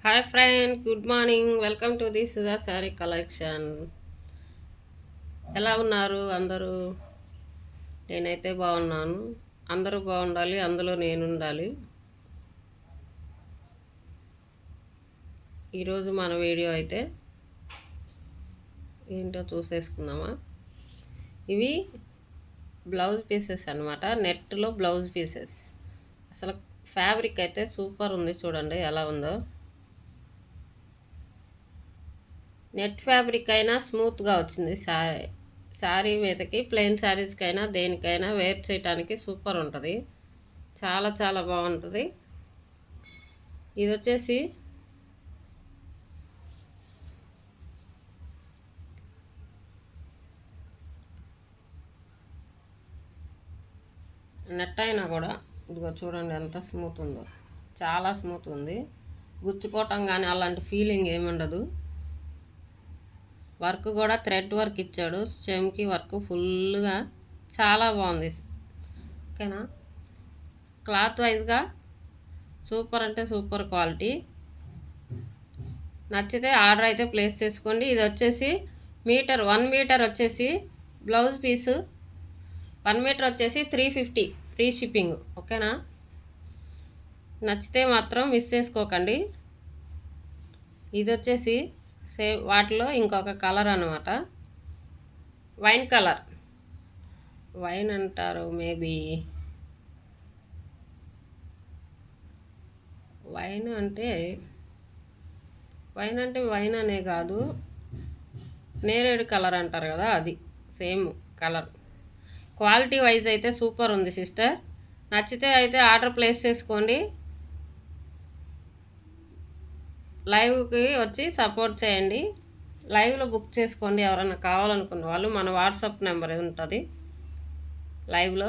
Hi friend, good morning. Welcome to the Sudha sari collection. ఎలా ఉన్నారు అందరూ? నేనైతే బాగున్నాను. అందరూ బాగుండాలి, అందులో నేను ఉండాలి. ఈరోజు మన వీడియో అయితే ఏంటో చూసేసుకుందామా. ఇవి బ్లౌజ్ పీసెస్ అనమాట, నెట్లో బ్లౌజ్ పీసెస్. అసలు ఫ్యాబ్రిక్ అయితే సూపర్ ఉంది, చూడండి ఎలా ఉందో. నెట్ ఫ్యాబ్రిక్ అయినా స్మూత్గా వచ్చింది. శారీ మీదకి ప్లెయిన్ శారీస్కి అయినా దేనికైనా వేర్ చేయడానికి సూపర్ ఉంటుంది. చాలా చాలా బాగుంటుంది. ఇది వచ్చేసి నెట్ అయినా కూడా ఇదిగో చూడండి ఎంత స్మూత్ ఉందో. చాలా స్మూత్ ఉంది. గుచ్చుకోవటం కానీ అలాంటి ఫీలింగ్ ఏమి ఉండదు. వర్క్ కూడా థ్రెడ్ వర్క్ ఇచ్చాడు, చెమ్కి వర్క్ ఫుల్గా. చాలా బాగుంది. ఓకేనా, క్లాత్ వైజ్గా సూపర్ అంటే సూపర్ క్వాలిటీ. నచ్చితే ఆర్డర్ అయితే ప్లేస్ చేసుకోండి. ఇది వచ్చేసి 1 మీటర్ వచ్చేసి బ్లౌజ్ పీసు 1 మీటర్ వచ్చేసి 350 ఫ్రీ షిప్పింగ్. ఓకేనా, నచ్చితే మాత్రం మిస్ చేసుకోకండి. ఇది వచ్చేసి సేమ్ వాటిలో ఇంకొక కలర్ అనమాట, వైన్ కలర్. వైన్ అంటారు మేబీ. వైన్ అంటే వైన్ అనే కాదు, నేరేడు కలర్ అంటారు కదా, అది సేమ్ కలర్. క్వాలిటీ వైజ్ అయితే సూపర్ ఉంది సిస్టర్. నచ్చితే అయితే ఆర్డర్ ప్లేస్ చేసుకోండి. లైవ్కి వచ్చి సపోర్ట్ చేయండి. లైవ్లో బుక్ చేసుకోండి. ఎవరైనా కావాలనుకున్న వాళ్ళు మన వాట్సాప్ నెంబర్ ఉంటుంది లైవ్లో.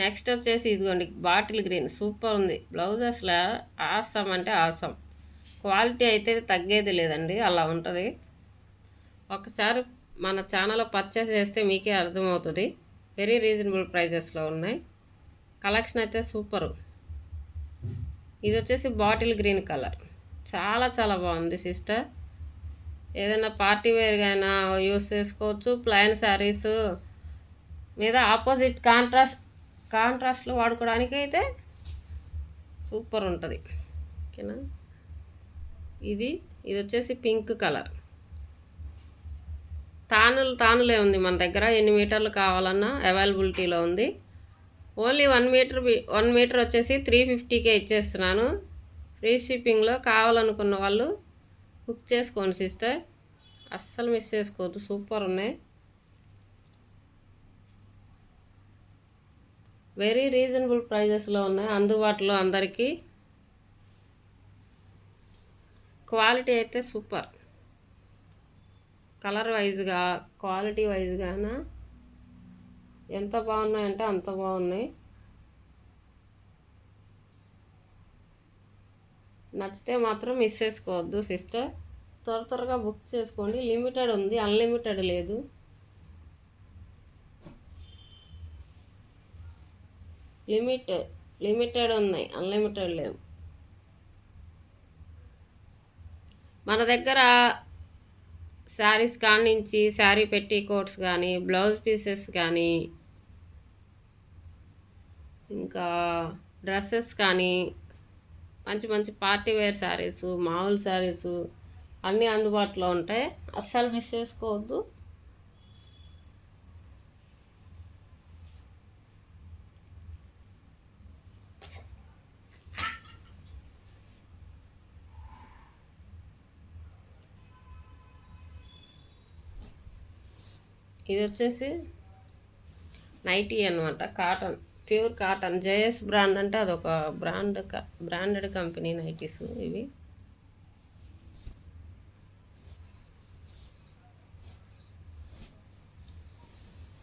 నెక్స్ట్ వచ్చేసి ఇదిగోండి, బాటిల్ గ్రీన్ సూపర్ ఉంది బ్లౌజ్. అసలు ఆసం అంటే ఆసం. క్వాలిటీ అయితే తగ్గేది లేదండి, అలా ఉంటుంది. ఒకసారి మన ఛానల్లో పర్చేస్ చేస్తే మీకే అర్థమవుతుంది. వెరీ రీజనబుల్ ప్రైజెస్లో ఉన్నాయి. కలెక్షన్ అయితే సూపరు. ఇది వచ్చేసి బాటిల్ గ్రీన్ కలర్. చాలా చాలా బాగుంది సిస్టర్. ఏదైనా పార్టీ వేర్గా అయినా యూస్ చేసుకోవచ్చు. ప్లెయిన్ శారీస్ మీద ఆపోజిట్ కాంట్రాస్ట్లో వాడుకోవడానికి అయితే సూపర్ ఉంటుంది. ఓకేనా, ఇది వచ్చేసి పింక్ కలర్. తానులే ఉంది మన దగ్గర. ఎన్ని మీటర్లు కావాలన్నా అవైలబిలిటీలో ఉంది. ఓన్లీ 1 మీటర్ వచ్చేసి 350కే ఇచ్చేస్తున్నాను. ఫ్రీ షిప్పింగ్లో. కావాలనుకున్న వాళ్ళు బుక్ చేసుకోండి సిస్టర్, అస్సలు మిస్ చేసుకోవద్దు. సూపర్ ఉన్నాయి. వెరీ రీజనబుల్ ప్రైజెస్లో ఉన్నాయి, అందుబాటులో అందరికీ. క్వాలిటీ అయితే సూపర్. కలర్ వైజ్గా క్వాలిటీ వైజ్గాన ఎంత బాగున్నాయంటే అంత బాగున్నాయి. నచ్చితే మాత్రం మిస్ చేసుకోవద్దు సిస్టర్. త్వరగా బుక్ చేసుకోండి. లిమిటెడ్ ఉంది, అన్లిమిటెడ్ లేదు. లిమిటెడ్ ఉన్నాయి, అన్లిమిటెడ్ లేవు. మన దగ్గర శారీస్ కానించి శారీ పెట్టి కోట్స్ కానీ, బ్లౌజ్ పీసెస్ కానీ, ఇంకా డ్రెస్సెస్ కానీ, మంచి మంచి పార్టీ వేర్ శారీసు, మామూలు శారీసు అన్నీ అందుబాటులో ఉంటాయి. అస్సలు మిస్ చేసుకోవద్దు. ఇది వచ్చేసి నైటీ అనమాట, cotton, pure cotton. JS brand అంటే అదొక బ్రాండెడ్ కంపెనీ నైటీస్ ఇవి.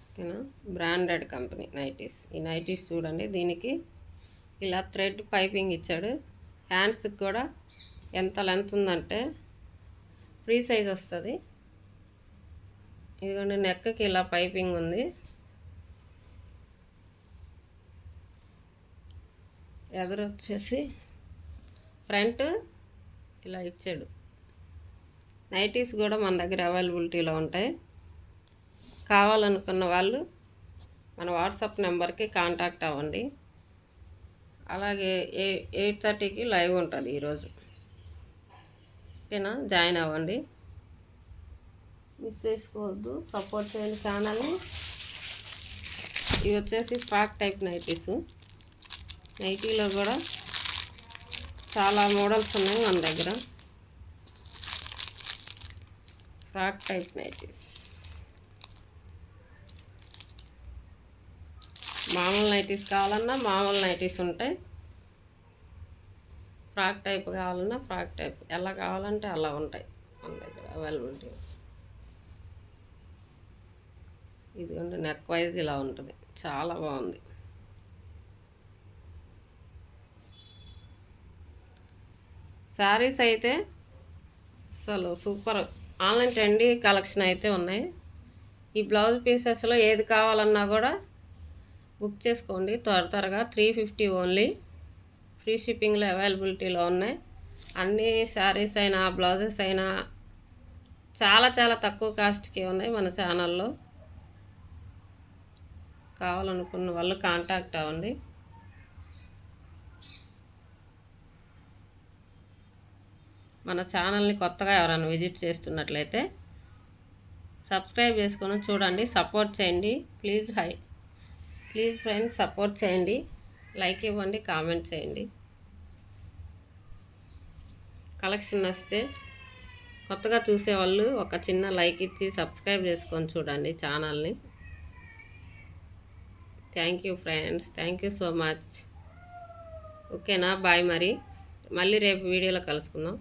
ఓకేనా, బ్రాండెడ్ కంపెనీ నైటీస్. ఈ నైటీస్ చూడండి, దీనికి ఇలా థ్రెడ్ పైపింగ్ ఇచ్చాడు. హ్యాండ్స్కి కూడా ఎంత లెంత్ ఉందంటే ఫ్రీ సైజ్ వస్తుంది. ఇదిగోండి, నెక్కి ఇలా పైపింగ్ ఉంది. ఎదురు వచ్చేసి ఫ్రంట్ ఇలా ఇచ్చాడు. నైటీస్ కూడా మన దగ్గర అవైలబిలిటీలో ఉంటాయి. కావాలనుకున్న వాళ్ళు మన వాట్సాప్ నెంబర్కి కాంటాక్ట్ అవ్వండి. అలాగే 8:30కి లైవ్ ఉంటుంది ఈరోజు. ఓకేనా, జాయిన్ అవ్వండి, మిస్ చేసుకోవద్దు, సపోర్ట్ చేయండి ఛానల్ని. ఇవి వచ్చేసి ఫ్రాక్ టైప్ నైటీస్. నైటీలో కూడా చాలా మోడల్స్ ఉన్నాయి మన దగ్గర. ఫ్రాక్ టైప్ నైటీస్, మామూలు నైటీస్ కావాలన్నా మామూలు నైటీస్ ఉంటాయి. ఫ్రాక్ టైప్ కావాలన్నా ఫ్రాక్ టైప్, ఎలా కావాలంటే అలా ఉంటాయి మన దగ్గర అవైలబిలిటీ. ఇదిగోండి, నెక్ వైజ్ ఇలా ఉంటుంది, చాలా బాగుంది. శారీస్ అయితే అసలు సూపర్, ఆన్లైన్ ట్రెండీ కలెక్షన్ అయితే ఉన్నాయి. ఈ బ్లౌజ్ పీసెస్లో ఏది కావాలన్నా కూడా బుక్ చేసుకోండి త్వరగా. 350 ఓన్లీ, ఫ్రీ షిప్పింగ్లో అవైలబిలిటీలో ఉన్నాయి. అన్ని శారీస్ అయినా బ్లౌజెస్ అయినా చాలా చాలా తక్కువ కాస్ట్కి ఉన్నాయి మన ఛానల్లో. కావాలనుకున్న వాళ్ళు కాంటాక్ట్ అవ్వండి. మన ఛానల్ని కొత్తగా ఎవరైనా విజిట్ చేస్తున్నట్లయితే సబ్స్క్రైబ్ చేసుకొని చూడండి, సపోర్ట్ చేయండి. ప్లీజ్ ఫ్రెండ్స్, సపోర్ట్ చేయండి, లైక్ ఇవ్వండి, కామెంట్ చేయండి. కలెక్షన్ వస్తే కొత్తగా చూసేవాళ్ళు ఒక చిన్న లైక్ ఇచ్చి సబ్స్క్రైబ్ చేసుకొని చూడండి ఛానల్ని. Thank you friends, thank you so much. ఓకేనా, బాయ్. మళ్ళీ రేపు వీడియోలో కలుసుకుందాం.